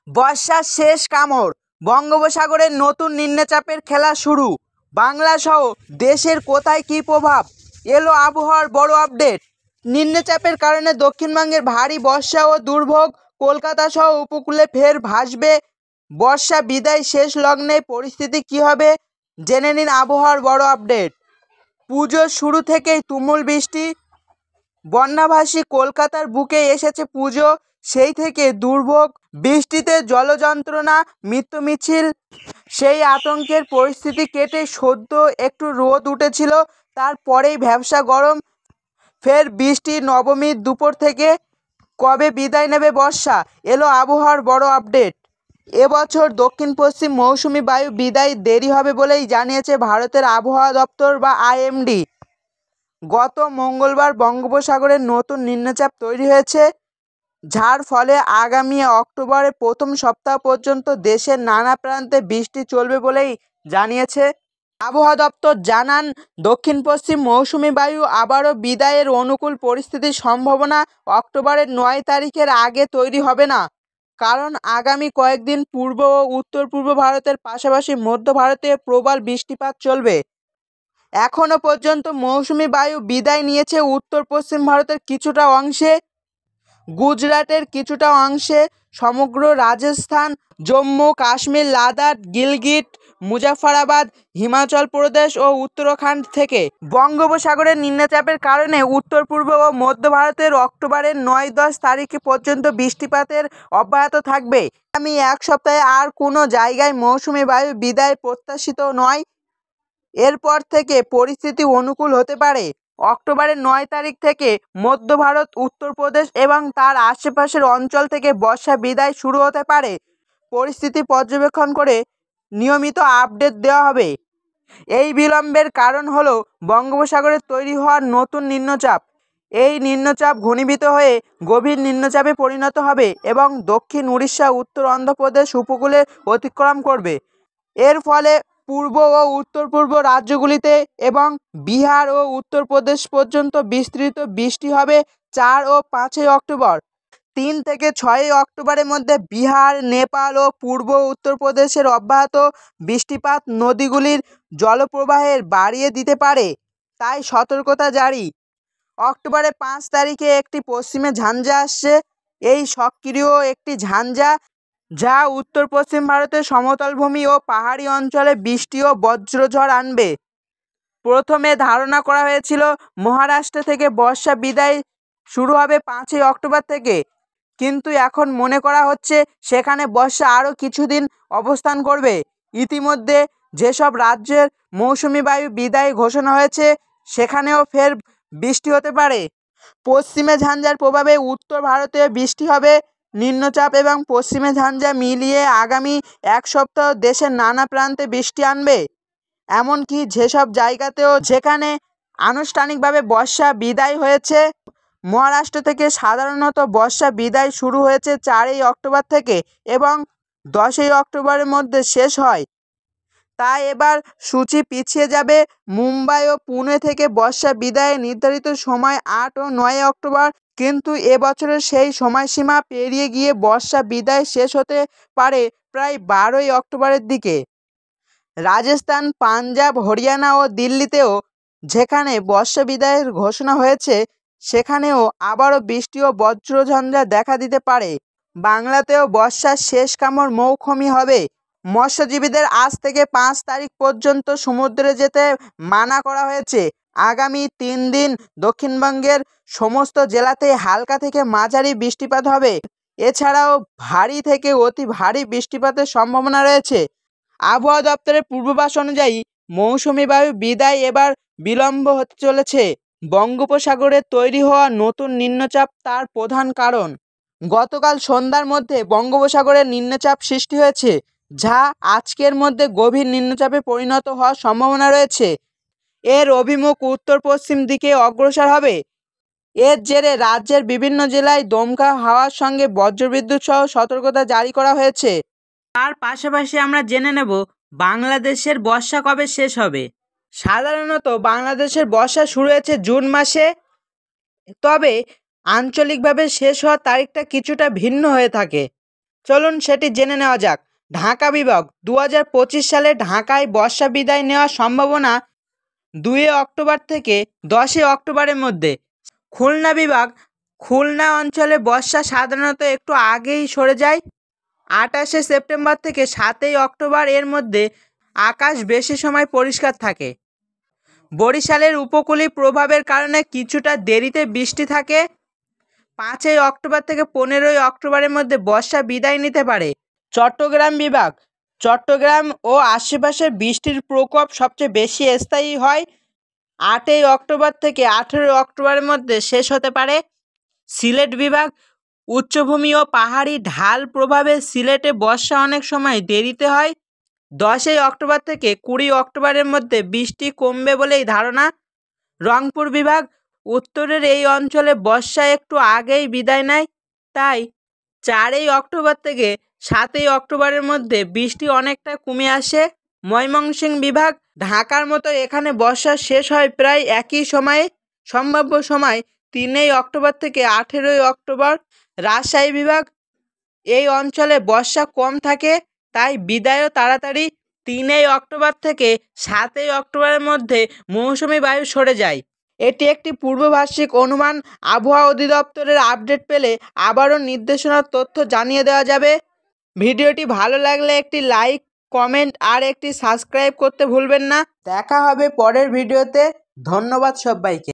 বর্ষার শেষ কামড়, বঙ্গোপসাগরের নতুন নিম্নচাপের খেলা শুরু। বাংলা সহ দেশের কোথায় কী প্রভাব, এলো আবহাওয়ার বড় আপডেট। নিম্নচাপের কারণে দক্ষিণবঙ্গের ভারী বর্ষা ও দুর্ভোগ, কলকাতা সহ উপকূলে ফের ভাসবে বর্ষা বিদায়, শেষ লগ্নে পরিস্থিতি কী হবে জেনে নিন আবহাওয়ার বড় আপডেট। পুজোর শুরু থেকেই তুমুল বৃষ্টি, বন্যাভাসী কলকাতার বুকে এসেছে পুজো, সেই থেকে দুর্ভোগ, বৃষ্টিতে জলযন্ত্রণা, মৃত্যু মিছিল। সেই আতঙ্কের পরিস্থিতি কেটে সদ্য একটু রোদ উঠেছিল, তারপরেই ভ্যাপসা গরম, ফের বৃষ্টি নবমীর দুপুর থেকে। কবে বিদায় নেবে বর্ষা, এলো আবহাওয়ার বড় আপডেট। এবছর দক্ষিণ পশ্চিম মৌসুমি বায়ু বিদায় দেরি হবে বলেই জানিয়েছে ভারতের আবহাওয়া দপ্তর বা আইএমডি। গত মঙ্গলবার বঙ্গোপসাগরে নতুন নিম্নচাপ তৈরি হয়েছে, যার ফলে আগামী অক্টোবরের প্রথম সপ্তাহ পর্যন্ত দেশের নানা প্রান্তে বৃষ্টি চলবে বলেই জানিয়েছে আবহাওয়া দপ্তর। জানান, দক্ষিণ পশ্চিম মৌসুমি বায়ু আবারও বিদায়ের অনুকূল পরিস্থিতির সম্ভাবনা অক্টোবরের 9 তারিখের আগে তৈরি হবে না, কারণ আগামী কয়েকদিন পূর্ব ও উত্তর পূর্ব ভারতের পাশাপাশি মধ্য ভারতে প্রবল বৃষ্টিপাত চলবে। এখনও পর্যন্ত মৌসুমি বায়ু বিদায় নিয়েছে উত্তর পশ্চিম ভারতের কিছুটা অংশে, গুজরাটের কিছুটা অংশে, সমগ্র রাজস্থান, জম্মু কাশ্মীর, লাদাখ, গিলগিট, মুজাফরাবাদ, হিমাচল প্রদেশ ও উত্তরাখণ্ড থেকে। বঙ্গোপসাগরের নিম্নচাপের কারণে উত্তর পূর্ব ও মধ্য ভারতের অক্টোবরের 9-10 তারিখ পর্যন্ত বৃষ্টিপাতের অব্যাহত থাকবে। আমি এক সপ্তাহে আর কোনো জায়গায় মৌসুমি বায়ু বিদায় প্রত্যাশিত নয়। এরপর থেকে পরিস্থিতি অনুকূল হতে পারে। অক্টোবরের 9 তারিখ থেকে মধ্য ভারত, উত্তরপ্রদেশ এবং তার আশেপাশের অঞ্চল থেকে বর্ষা বিদায় শুরু হতে পারে। পরিস্থিতি পর্যবেক্ষণ করে নিয়মিত আপডেট দেওয়া হবে। এই বিলম্বের কারণ হলো বঙ্গোপসাগরে তৈরি হওয়ার নতুন নিম্নচাপ। এই নিম্নচাপ ঘনীভূত হয়ে গভীর নিম্নচাপে পরিণত হবে এবং দক্ষিণ উড়িষ্যা, উত্তর অন্ধ্রপ্রদেশ উপকূলে অতিক্রম করবে। এর ফলে পূর্ব ও উত্তর পূর্ব রাজ্যগুলিতে এবং বিহার ও উত্তরপ্রদেশ পর্যন্ত বিস্তৃত বৃষ্টি হবে 4 ও 5 অক্টোবর। 3 থেকে 6 অক্টোবরের মধ্যে বিহার, নেপাল ও পূর্ব উত্তরপ্রদেশের অব্যাহত বৃষ্টিপাত নদীগুলির জলপ্রবাহের বাড়িয়ে দিতে পারে, তাই সতর্কতা জারি। অক্টোবরের 5 তারিখে একটি পশ্চিমে ঝঞ্ঝা আসছে। এই সক্রিয় একটি ঝঞ্ঝা, যা উত্তর পশ্চিম ভারতের সমতলভূমি ও পাহাড়ি অঞ্চলে বৃষ্টি ও বজ্রঝড় আনবে। প্রথমে ধারণা করা হয়েছিল মহারাষ্ট্র থেকে বর্ষা বিদায় শুরু হবে 5 অক্টোবর থেকে, কিন্তু এখন মনে করা হচ্ছে সেখানে বর্ষা আরও কিছুদিন অবস্থান করবে। ইতিমধ্যে যেসব রাজ্যের মৌসুমি বায়ু বিদায় ঘোষণা হয়েছে, সেখানেও ফের বৃষ্টি হতে পারে। পশ্চিমে ঝঞ্ঝার প্রভাবে উত্তর ভারতে বৃষ্টি হবে। নিম্নচাপ এবং পশ্চিমে ঝঞ্ঝা মিলিয়ে আগামী এক সপ্তাহ দেশের নানা প্রান্তে বৃষ্টি আনবে। এমনকি যেসব জায়গাতেও যেখানে আনুষ্ঠানিকভাবে বর্ষা বিদায় হয়েছে, মহারাষ্ট্র থেকে সাধারণত বর্ষা বিদায় শুরু হয়েছে 4 অক্টোবর থেকে এবং 10 অক্টোবরের মধ্যে শেষ হয়। তাই এবার সূচি পিছিয়ে যাবে। মুম্বাই ও পুনে থেকে বর্ষা বিদায়ের নির্ধারিত সময় 8 ও 9 অক্টোবর, কিন্তু এবছরের সেই সময়সীমা পেরিয়ে গিয়ে বর্ষা বিদায় শেষ হতে পারে প্রায় 12 অক্টোবরের দিকে। রাজস্থান, পাঞ্জাব, হরিয়ানা ও দিল্লিতেও যেখানে বর্ষা বিদায়ের ঘোষণা হয়েছে, সেখানেও আবারও বৃষ্টি ও বজ্রঝঞ্ঝা দেখা দিতে পারে। বাংলাতেও বর্ষার শেষ কামড় মৌসুমি হবে। মৎস্যজীবীদের আজ থেকে 5 তারিখ পর্যন্ত সমুদ্রে যেতে মানা করা হয়েছে। আগামী 3 দিন দক্ষিণবঙ্গের সমস্ত জেলাতেই হালকা থেকে মাঝারি বৃষ্টিপাত হবে। এছাড়াও ভারী থেকে অতি ভারী বৃষ্টিপাতের সম্ভাবনা রয়েছে। আবহাওয়া দপ্তরের পূর্বাভাস অনুযায়ী মৌসুমি বায়ু বিদায় এবার বিলম্ব হতে চলেছে। বঙ্গোপসাগরে তৈরি হওয়া নতুন নিম্নচাপ তার প্রধান কারণ। গতকাল সন্ধ্যার মধ্যে বঙ্গোপসাগরে নিম্নচাপ সৃষ্টি হয়েছে, যা আজকের মধ্যে গভীর নিম্নচাপে পরিণত হওয়ার সম্ভাবনা রয়েছে। এর অভিমুখ উত্তর পশ্চিম দিকে অগ্রসর হবে। এর জেরে রাজ্যের বিভিন্ন জেলায় দমকা হাওয়ার সঙ্গে বজ্রবিদ্যুৎ সহ সতর্কতা জারি করা হয়েছে। তার পাশাপাশি আমরা জেনে নেব বাংলাদেশের বর্ষা কবে শেষ হবে। সাধারণত বাংলাদেশের বর্ষা শুরু হয়েছে জুন মাসে, তবে আঞ্চলিকভাবে শেষ হওয়ার তারিখটা কিছুটা ভিন্ন হয়ে থাকে। চলুন সেটি জেনে নেওয়া যাক। ঢাকা বিভাগ 2025 সালে ঢাকায় বর্ষা বিদায় নেওয়ার সম্ভাবনা 2 অক্টোবর থেকে 10 অক্টোবরের মধ্যে। খুলনা বিভাগ, খুলনা অঞ্চলে বর্ষা সাধারণত একটু আগেই সরে যায়। 28 সেপ্টেম্বর থেকে 7 অক্টোবর এর মধ্যে আকাশ বেশি সময় পরিষ্কার থাকে। বরিশালের উপকূলীয় প্রভাবের কারণে কিছুটা দেরিতে বৃষ্টি থাকে। 5 অক্টোবর থেকে 15 অক্টোবরের মধ্যে বর্ষা বিদায় নিতে পারে। চট্টগ্রাম বিভাগ, চট্টগ্রাম ও আশেপাশের বৃষ্টির প্রকোপ সবচেয়ে বেশি স্থায়ী হয়। 8 অক্টোবর থেকে 18 অক্টোবরের মধ্যে শেষ হতে পারে। সিলেট বিভাগ, উচ্চভূমি ও পাহাড়ি ঢাল প্রভাবে সিলেটে বর্ষা অনেক সময় দেরিতে হয়। 10 অক্টোবর থেকে 20 অক্টোবরের মধ্যে বৃষ্টি কমবে বলেই ধারণা। রংপুর বিভাগ, উত্তরের এই অঞ্চলে বর্ষা একটু আগেই বিদায় নেয়, তাই 4 অক্টোবর থেকে 7 অক্টোবরের মধ্যে বৃষ্টি অনেকটা কমে আসে। ময়মনসিংহ বিভাগ, ঢাকার মতো এখানে বর্ষা শেষ হয় প্রায় একই সময়ে। সম্ভাব্য সময় 3 অক্টোবর থেকে 18 অক্টোবর। রাজশাহী বিভাগ, এই অঞ্চলে বর্ষা কম থাকে, তাই বিদায়ও তাড়াতাড়ি। 3 অক্টোবর থেকে 7 অক্টোবরের মধ্যে মৌসুমি বায়ু সরে যায়। এটি একটি পূর্বভাষিক অনুমান। আবহাওয়া অধিদপ্তরের আপডেট পেলে আবারও নির্দেশনার তথ্য জানিয়ে দেওয়া যাবে। ভিডিওটি ভালো লাগলে একটি লাইক, কমেন্ট আর একটি সাবস্ক্রাইব করতে ভুলবেন না। দেখা হবে পরের ভিডিওতে। ধন্যবাদ সবাইকে।